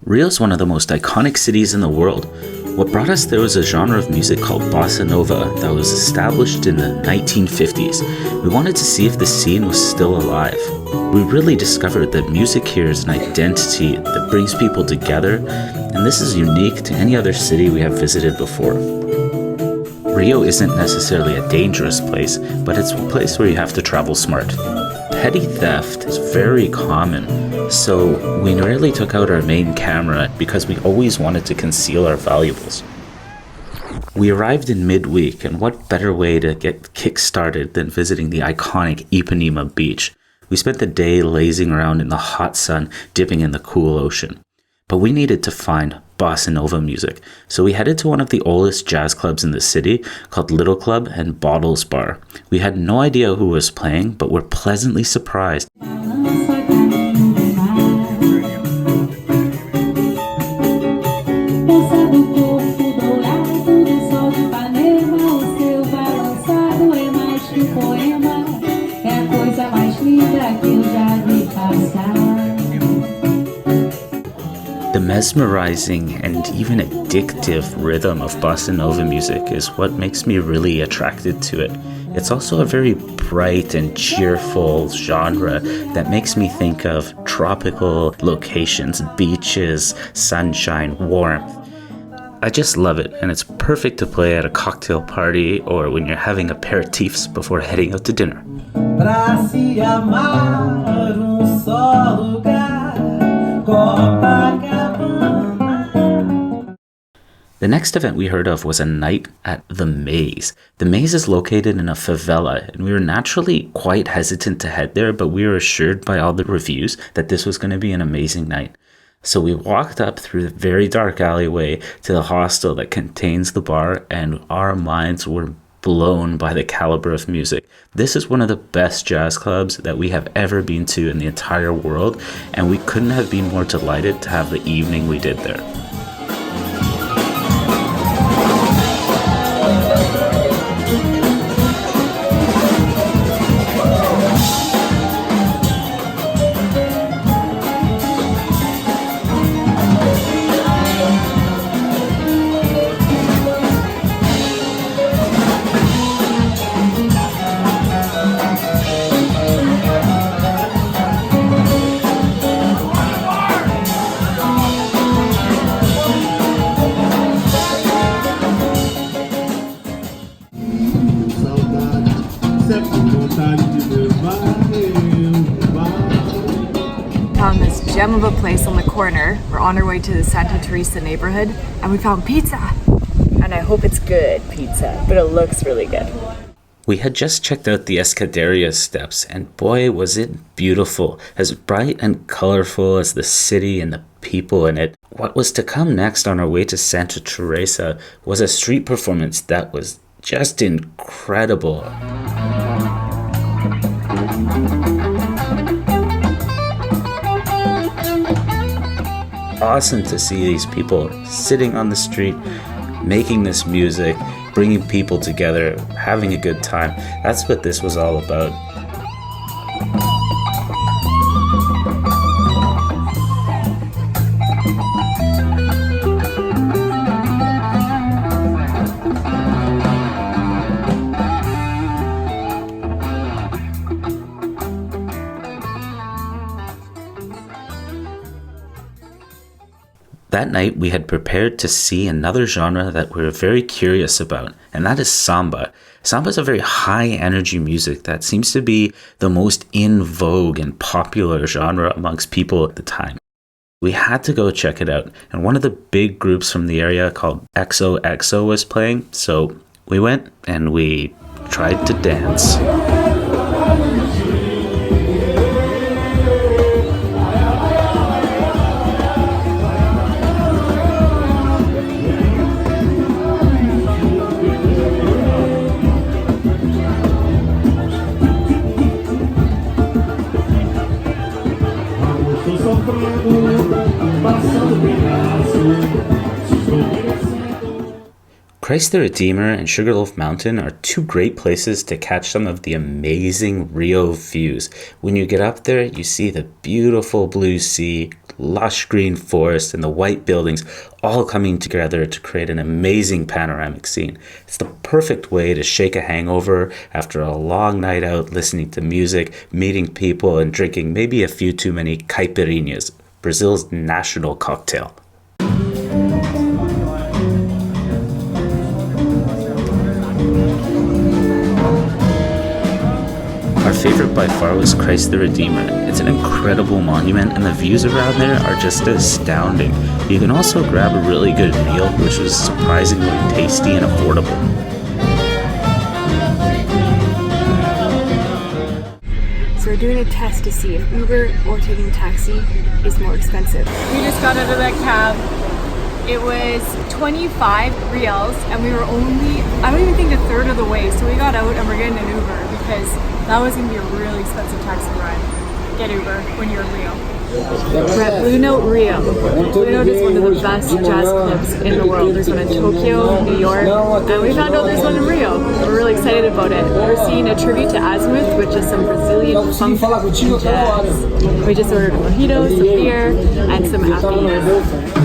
Rio is one of the most iconic cities in the world. What brought us there was a genre of music called Bossa Nova that was established in the 1950s. We wanted to see if the scene was still alive. We really discovered that music here is an identity that brings people together, and this is unique to any other city we have visited before. Rio isn't necessarily a dangerous place, but it's a place where you have to travel smart. Petty theft is very common, so we rarely took out our main camera because we always wanted to conceal our valuables. We arrived in midweek, and what better way to get kick-started than visiting the iconic Ipanema beach. We spent the day lazing around in the hot sun, dipping in the cool ocean. But we needed to find Bossa Nova music, so we headed to one of the oldest jazz clubs in the city called Little Club and Bottles Bar. We had no idea who was playing, but were pleasantly surprised. The mesmerizing and even addictive rhythm of Bossa Nova music is what makes me really attracted to it. It's also a very bright and cheerful genre that makes me think of tropical locations, beaches, sunshine, warmth. I just love it, and it's perfect to play at a cocktail party or when you're having aperitifs before heading out to dinner. The next event we heard of was a night at The Maze. The Maze is located in a favela, and we were naturally quite hesitant to head there, but we were assured by all the reviews that this was going to be an amazing night. So we walked up through the very dark alleyway to the hostel that contains the bar, and our minds were blown by the caliber of music. This is one of the best jazz clubs that we have ever been to in the entire world, and we couldn't have been more delighted to have the evening we did there. Found this gem of a place on the corner. We're on our way to the Santa Teresa neighborhood, and we found pizza. And I hope it's good pizza, but it looks really good. We had just checked out the Escadaria steps, and boy was it beautiful, as bright and colorful as the city and the people in it. What was to come next on our way to Santa Teresa was a street performance that was just incredible. Awesome to see these people sitting on the street, making this music, bringing people together, having a good time. That's what this was all about. That night, we had prepared to see another genre that we were very curious about, and that is Samba. Samba is a very high-energy music that seems to be the most in vogue and popular genre amongst people at the time. We had to go check it out, and one of the big groups from the area called XOXO was playing, so we went and we tried to dance. Christ the Redeemer and Sugarloaf Mountain are two great places to catch some of the amazing Rio views. When you get up there, you see the beautiful blue sea, lush green forest and the white buildings all coming together to create an amazing panoramic scene. It's the perfect way to shake a hangover after a long night out listening to music, meeting people, and drinking maybe a few too many caipirinhas, Brazil's national cocktail. Our favorite by far was Christ the Redeemer. It's an incredible monument and the views around there are just astounding. You can also grab a really good meal, which was surprisingly tasty and affordable. So we're doing a test to see if Uber or taking a taxi is more expensive. We just got out of that cab. It was 25 reals and we were only, I don't even think a third of the way. So we got out and we're getting an Uber because that was going to be a really expensive taxi ride. Get Uber when you're in Rio. We're at Blue Note Rio. Blue Note is one of the best jazz clubs in the world. There's one in Tokyo, New York, and we found out there's one in Rio. We're really excited about it. We're seeing a tribute to Azimuth, which is some Brazilian funk and jazz. We just ordered a mojito, some beer, and some appies.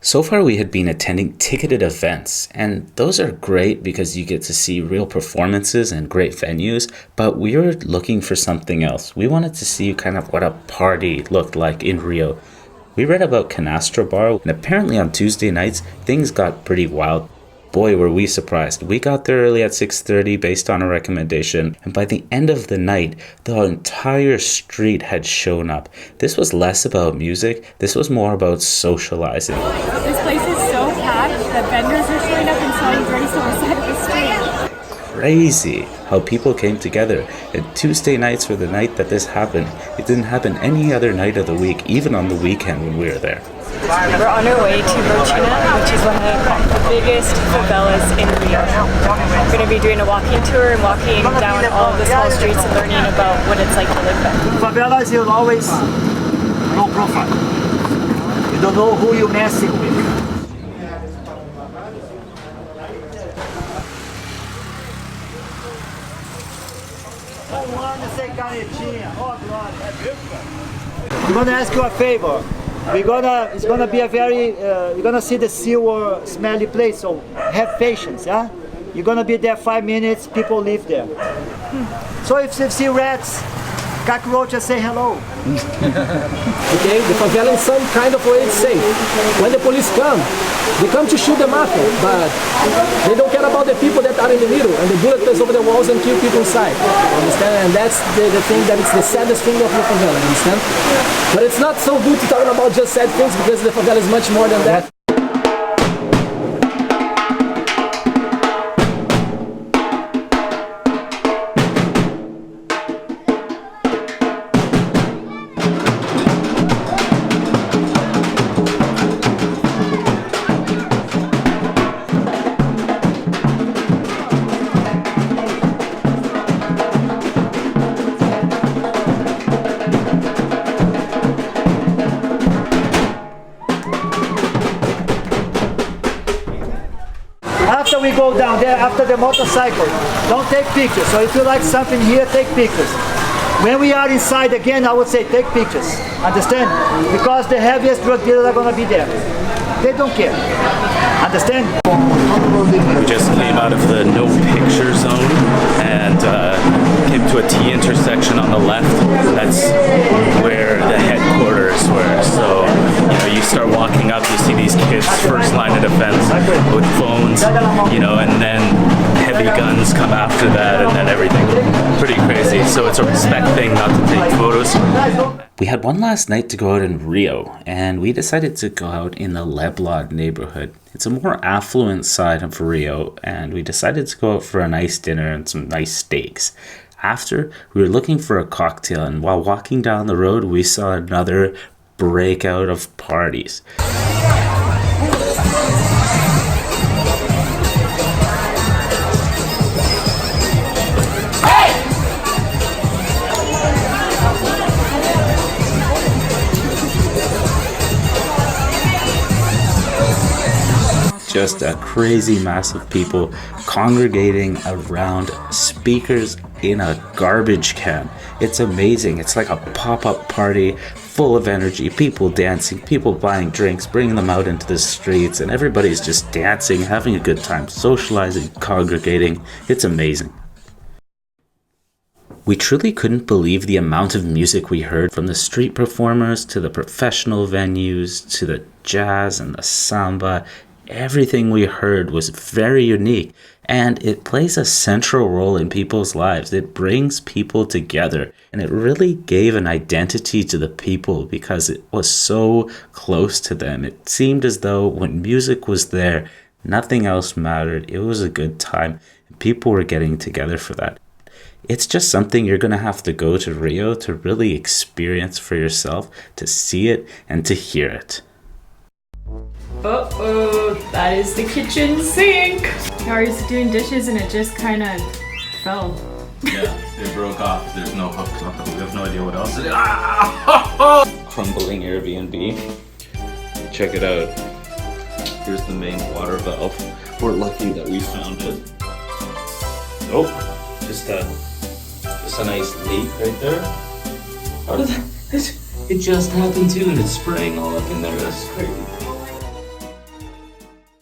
So far we had been attending ticketed events, and those are great because you get to see real performances and great venues, but we were looking for something else. We wanted to see kind of what a party looked like in Rio. We read about Canastra Bar, and apparently on Tuesday nights, things got pretty wild. Boy, were we surprised. We got there early at 6:30 based on a recommendation, and by the end of the night, the entire street had shown up. This was less about music, this was more about socializing. This place is so packed that vendors are showing up and selling drinks on the side of the street. Crazy how people came together, and Tuesday nights were the night that this happened. It didn't happen any other night of the week, even on the weekend when we were there. We're on our way to Rocinha, which is one of the biggest favelas in Rio. We're going to be doing a walking tour and walking down all of the small streets and learning about what it's like to live there. Favelas is always low profile. You don't know who you're messing with. I'm gonna ask you a favor. It's gonna be a very, you're gonna see the silver smelly place, so have patience, yeah? You're gonna be there 5 minutes, people live there. So if you see rats, cockroaches, say hello. Okay, the favela in some kind of way is safe. When the police come, they come to shoot the mafia, but they don't care about the people that are in the middle, and the bullet goes over the walls and kill people inside. Understand? And that's the thing that it's the saddest thing of the favela, understand? But it's not so good to talk about just sad things because the favela is much more than that. After we go down there, after the motorcycle, don't take pictures. So if you like something here, take pictures. When we are inside again, I would say take pictures. Understand? Because the heaviest drug dealers are gonna be there. They don't care. Understand? We just came out of the no picture zone and came to a T intersection on the left. That's where the headquarters were. So, you start walking up, you see these kids first line of defense with phones, and then heavy guns come after that and then everything. Pretty crazy. so it's a respect thing not to take photos. We had one last night to go out in Rio, and we decided to go out in the Leblon neighborhood. It's a more affluent side of Rio, and we decided to go out for a nice dinner and some nice steaks. After, we were looking for a cocktail, and while walking down the road, we saw another breakout of parties. Just a crazy mass of people congregating around speakers in a garbage can. It's amazing. It's like a pop-up party full of energy, people dancing, people buying drinks, bringing them out into the streets, and everybody's just dancing, having a good time, socializing, congregating. It's amazing. We truly couldn't believe the amount of music we heard, from the street performers to the professional venues to the jazz and the samba. Everything we heard was very unique, and it plays a central role in people's lives. It brings people together, and it really gave an identity to the people because it was so close to them. It seemed as though when music was there, nothing else mattered. It was a good time, and people were getting together for that. It's just something you're going to have to go to Rio to really experience for yourself, to see it and to hear it. Uh-oh, that is the kitchen sink. Ari's doing dishes and it just kind of fell. Yeah, it broke off. There's no hooks, nothing. We have no idea what else it is. Crumbling Airbnb. Check it out. Here's the main water valve. We're lucky that we found it. Oh, just a nice leak right there. How did that? It just happened too, and it's spraying all up in there. That's crazy.